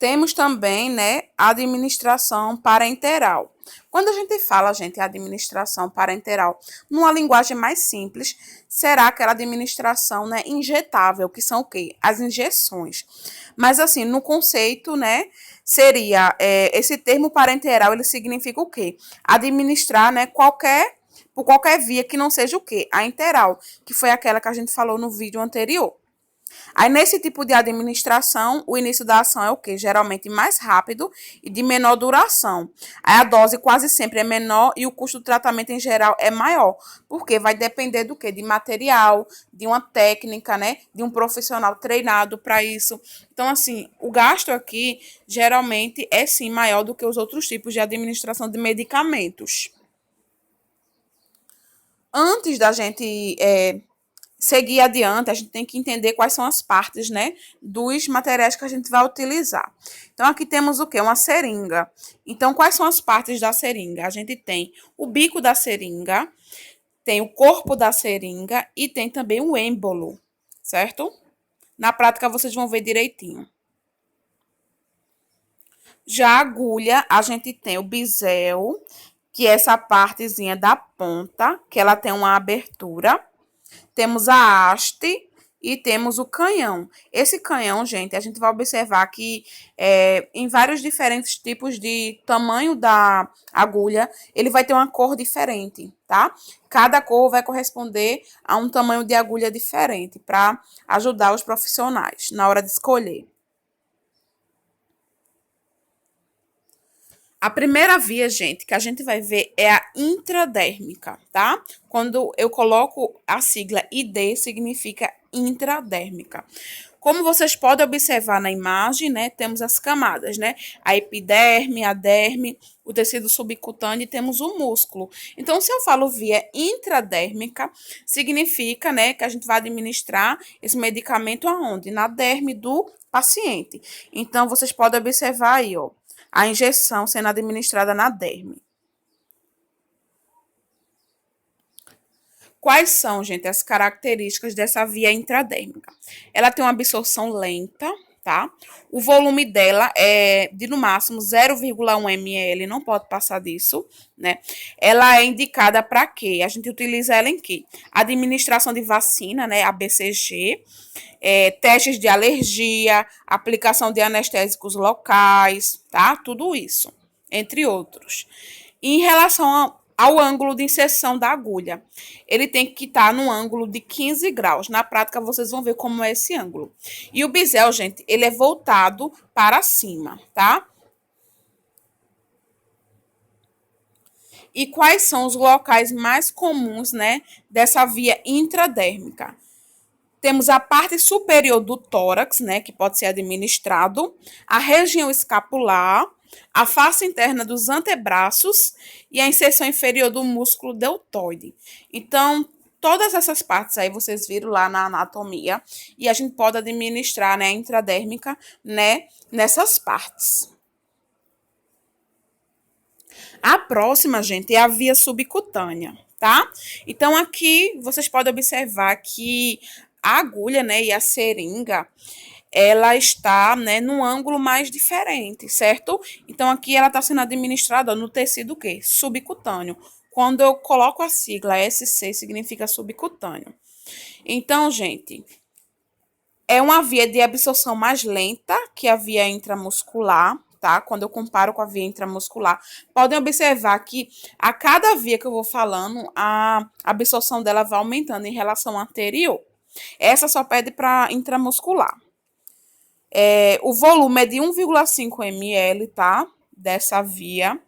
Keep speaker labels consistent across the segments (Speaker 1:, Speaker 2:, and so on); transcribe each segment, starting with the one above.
Speaker 1: Temos também, né, a administração parenteral. Quando a gente fala, gente, administração parenteral, numa linguagem mais simples, será aquela administração, né, injetável, que são o quê? As injeções. Mas, assim, no conceito, né, seria, esse termo parenteral, ele significa o quê? Administrar, né, por qualquer via que não seja o quê? A enteral, que foi aquela que a gente falou no vídeo anterior. Aí, nesse tipo de administração, o início da ação é o quê? Geralmente mais rápido e de menor duração. Aí, a dose quase sempre é menor e o custo do tratamento em geral é maior, porque vai depender do quê? De material, de uma técnica, né? De um profissional treinado para isso. Então, assim, o gasto aqui geralmente é sim maior do que os outros tipos de administração de medicamentos. Antes da gente seguir adiante, a gente tem que entender quais são as partes, né, dos materiais que a gente vai utilizar. Então, aqui temos o quê? Uma seringa. Então, quais são as partes da seringa? A gente tem o bico da seringa, tem o corpo da seringa e tem também o êmbolo, certo? Na prática, vocês vão ver direitinho. Já a agulha, a gente tem o bisel, que é essa partezinha da ponta, que ela tem uma abertura. Temos a haste e temos o canhão. Esse canhão, gente, a gente vai observar que em vários diferentes tipos de tamanho da agulha, ele vai ter uma cor diferente, tá? Cada cor vai corresponder a um tamanho de agulha diferente para ajudar os profissionais na hora de escolher. A primeira via, gente, que a gente vai ver é a intradérmica, tá? Quando eu coloco a sigla ID, significa intradérmica. Como vocês podem observar na imagem, né, temos as camadas, né? A epiderme, a derme, o tecido subcutâneo e temos o músculo. Então, se eu falo via intradérmica, significa, né, que a gente vai administrar esse medicamento aonde? Na derme do paciente. Então, vocês podem observar aí, ó, a injeção sendo administrada na derme. Quais são, gente, as características dessa via intradérmica? Ela tem uma absorção lenta, tá? O volume dela é de no máximo 0,1 ml, não pode passar disso, né? Ela é indicada para quê? A gente utiliza ela em quê? Administração de vacina, né? A BCG, testes de alergia, aplicação de anestésicos locais, tá? Tudo isso, entre outros. E em relação ao ângulo de inserção da agulha, ele tem que estar no ângulo de 15 graus. Na prática, vocês vão ver como é esse ângulo. E o bisel, gente, ele é voltado para cima, tá? E quais são os locais mais comuns, né, dessa via intradérmica? Temos a parte superior do tórax, né, que pode ser administrado, a região escapular, a face interna dos antebraços e a inserção inferior do músculo deltoide. Então, todas essas partes aí vocês viram lá na anatomia e a gente pode administrar, né, a intradérmica, né, nessas partes. A próxima, gente, é a via subcutânea, tá? Então, aqui vocês podem observar que a agulha, né, e a seringa, ela está, né, num ângulo mais diferente, certo? Então, aqui ela está sendo administrada no tecido o quê? Subcutâneo. Quando eu coloco a sigla SC, significa subcutâneo. Então, gente, é uma via de absorção mais lenta que a via intramuscular, tá? Quando eu comparo com a via intramuscular. Podem observar que a cada via que eu vou falando, a absorção dela vai aumentando em relação à anterior. Essa só pede para intramuscular. O volume é de 1,5 ml, tá? Dessa via.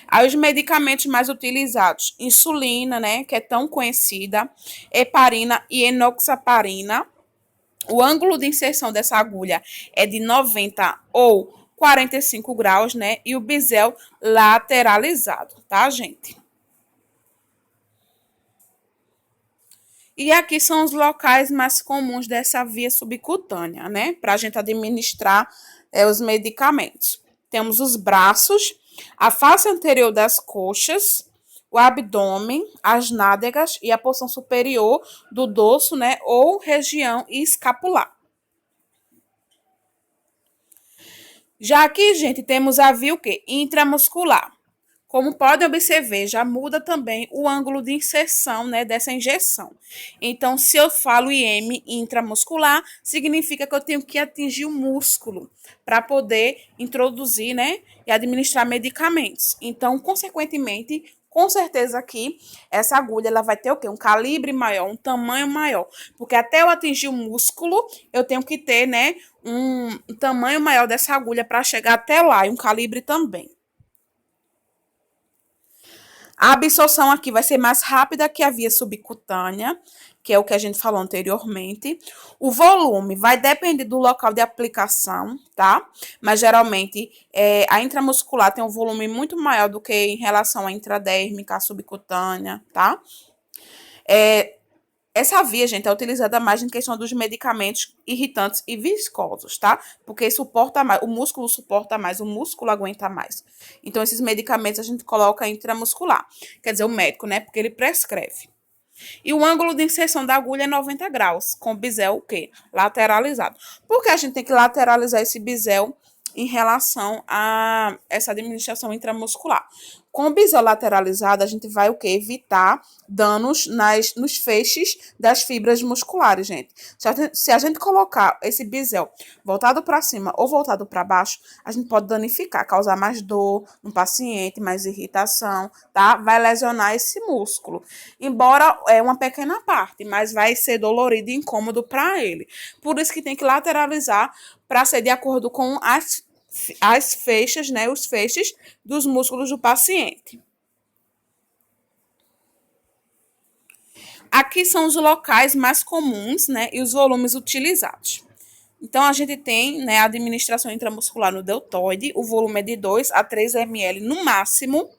Speaker 1: Aí os medicamentos mais utilizados, insulina, né? Que é tão conhecida, heparina e enoxaparina. O ângulo de inserção dessa agulha é de 90 ou 45 graus, né? E o bisel lateralizado, tá, gente? E aqui são os locais mais comuns dessa via subcutânea, né? Para a gente administrar os medicamentos. Temos os braços, a face anterior das coxas, o abdômen, as nádegas e a porção superior do dorso, né? Ou região escapular. Já aqui, gente, temos a via o quê? Intramuscular. Como podem observar, já muda também o ângulo de inserção, né, dessa injeção. Então, se eu falo IM intramuscular, significa que eu tenho que atingir o músculo para poder introduzir, né, e administrar medicamentos. Então, consequentemente, com certeza aqui, essa agulha ela vai ter o quê? Um calibre maior, um tamanho maior. Porque até eu atingir o músculo, eu tenho que ter, né, um tamanho maior dessa agulha para chegar até lá e um calibre também. A absorção aqui vai ser mais rápida que a via subcutânea, que é o que a gente falou anteriormente. O volume vai depender do local de aplicação, tá? Mas geralmente a intramuscular tem um volume muito maior do que em relação à intradérmica, à subcutânea, tá? Essa via, gente, é utilizada mais em questão dos medicamentos irritantes e viscosos, tá? Porque suporta mais, o músculo suporta mais, o músculo aguenta mais. Então, esses medicamentos a gente coloca intramuscular. Quer dizer, o médico, né? Porque ele prescreve. E o ângulo de inserção da agulha é 90 graus, com o bisel o quê? Lateralizado. Por que a gente tem que lateralizar esse bisel em relação a essa administração intramuscular? Com o bisel lateralizado, a gente vai o quê? Evitar danos nos feixes das fibras musculares, gente. Se a gente colocar esse bisel voltado para cima ou voltado para baixo, a gente pode danificar, causar mais dor no paciente, mais irritação, tá? Vai lesionar esse músculo. Embora é uma pequena parte, mas vai ser dolorido e incômodo para ele. Por isso que tem que lateralizar para ser de acordo com as feixes, né, os feixes dos músculos do paciente. Aqui são os locais mais comuns, né, e os volumes utilizados. Então, a gente tem, né, a administração intramuscular no deltoide, o volume é de 2 a 3 ml no máximo.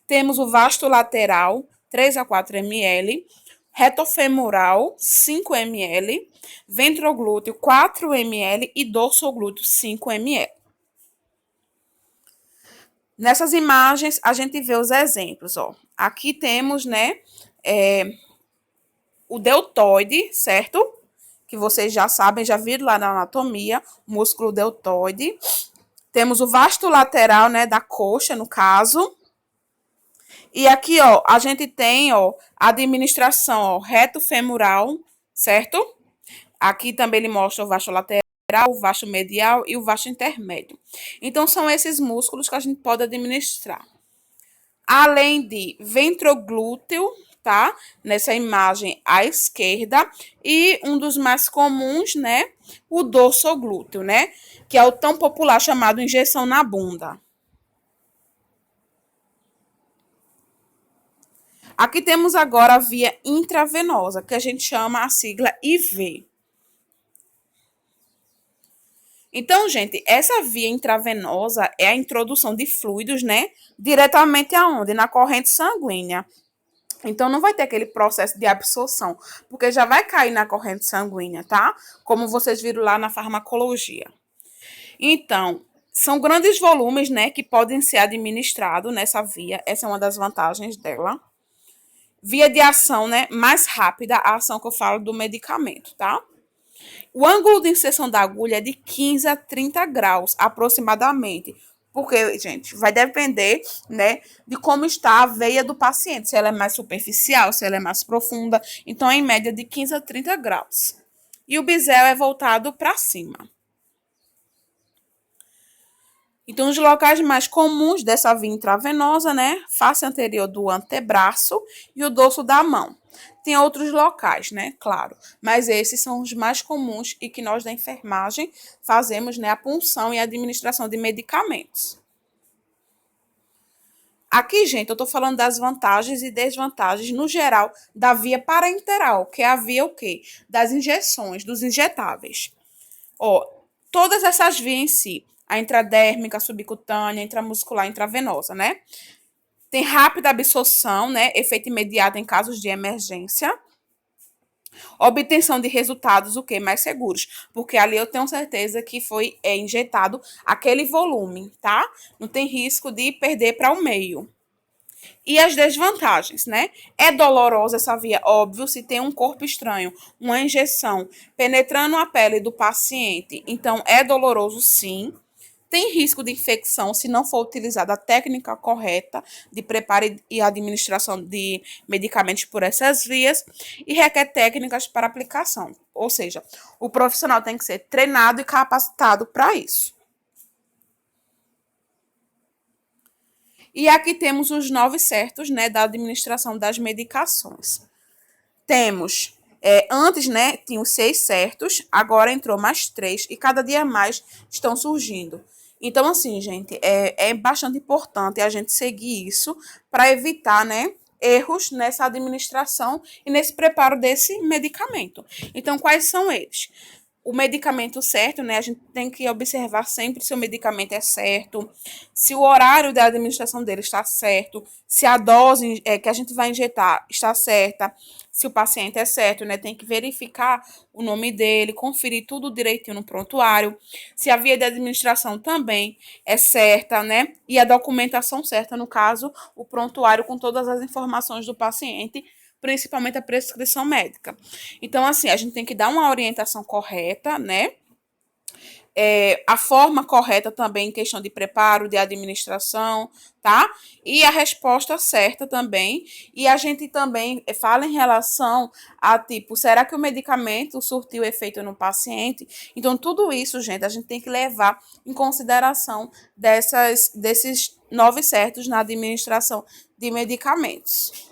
Speaker 1: Temos o vasto lateral, 3 a 4 ml. Retofemoral, 5 ml. Ventroglúteo, 4 ml. E dorsoglúteo, 5 ml. Nessas imagens, a gente vê os exemplos, ó. Aqui temos, né, o deltoide, certo? Que vocês já sabem, já viram lá na anatomia, músculo deltoide. Temos o vasto lateral, né, da coxa, no caso. E aqui, ó, a gente tem, ó, a administração, ó, reto femoral, certo? Aqui também ele mostra o vasto lateral, o vasto medial e o vasto intermédio. Então, são esses músculos que a gente pode administrar. Além de ventroglúteo, tá? Nessa imagem à esquerda. E um dos mais comuns, né? O dorsoglúteo, né? Que é o tão popular chamado injeção na bunda. Aqui temos agora a via intravenosa, que a gente chama a sigla IV. Então, gente, essa via intravenosa é a introdução de fluidos, né? Diretamente aonde? Na corrente sanguínea. Então, não vai ter aquele processo de absorção, porque já vai cair na corrente sanguínea, tá? Como vocês viram lá na farmacologia. Então, são grandes volumes, né, que podem ser administrados nessa via. Essa é uma das vantagens dela. Via de ação, né, mais rápida, a ação que eu falo do medicamento, tá? O ângulo de inserção da agulha é de 15 a 30 graus, aproximadamente. Porque, gente, vai depender, né, de como está a veia do paciente. Se ela é mais superficial, se ela é mais profunda. Então, é em média de 15 a 30 graus. E o bisel é voltado para cima. Então, os locais mais comuns dessa via intravenosa, né? Face anterior do antebraço e o dorso da mão. Tem outros locais, né? Claro. Mas esses são os mais comuns e que nós da enfermagem fazemos, né? A punção e a administração de medicamentos. Aqui, gente, eu tô falando das vantagens e desvantagens, no geral, da via parenteral, que é a via o quê? Das injeções, dos injetáveis. Ó, todas essas vias em si, a intradérmica, a subcutânea, a intramuscular, a intravenosa, né? Tem rápida absorção, né? Efeito imediato em casos de emergência. Obtenção de resultados, o quê? Mais seguros. Porque ali eu tenho certeza que foi injetado aquele volume, tá? Não tem risco de perder para o meio. E as desvantagens, né? É dolorosa essa via, óbvio, se tem um corpo estranho, uma injeção penetrando a pele do paciente. Então, é doloroso sim, tem risco de infecção se não for utilizada a técnica correta de preparo e administração de medicamentos por essas vias e requer técnicas para aplicação. Ou seja, o profissional tem que ser treinado e capacitado para isso. E aqui temos os 9 certos, né, da administração das medicações. Temos, antes, né, tinha os 6 certos, agora entrou mais 3 e cada dia mais estão surgindo. Então, assim, gente, é bastante importante a gente seguir isso para evitar, né, erros nessa administração e nesse preparo desse medicamento. Então, quais são eles? O medicamento certo, né? A gente tem que observar sempre se o medicamento é certo, se o horário da administração dele está certo, se a dose que a gente vai injetar está certa, se o paciente é certo, né? Tem que verificar o nome dele, conferir tudo direitinho no prontuário, se a via de administração também é certa, né? E a documentação certa, no caso, o prontuário com todas as informações do paciente, principalmente a prescrição médica. Então, assim, a gente tem que dar uma orientação correta, né? A forma correta também em questão de preparo, de administração, tá? E a resposta certa também. E a gente também fala em relação a, tipo, será que o medicamento surtiu efeito no paciente? Então, tudo isso, gente, a gente tem que levar em consideração desses 9 certos na administração de medicamentos.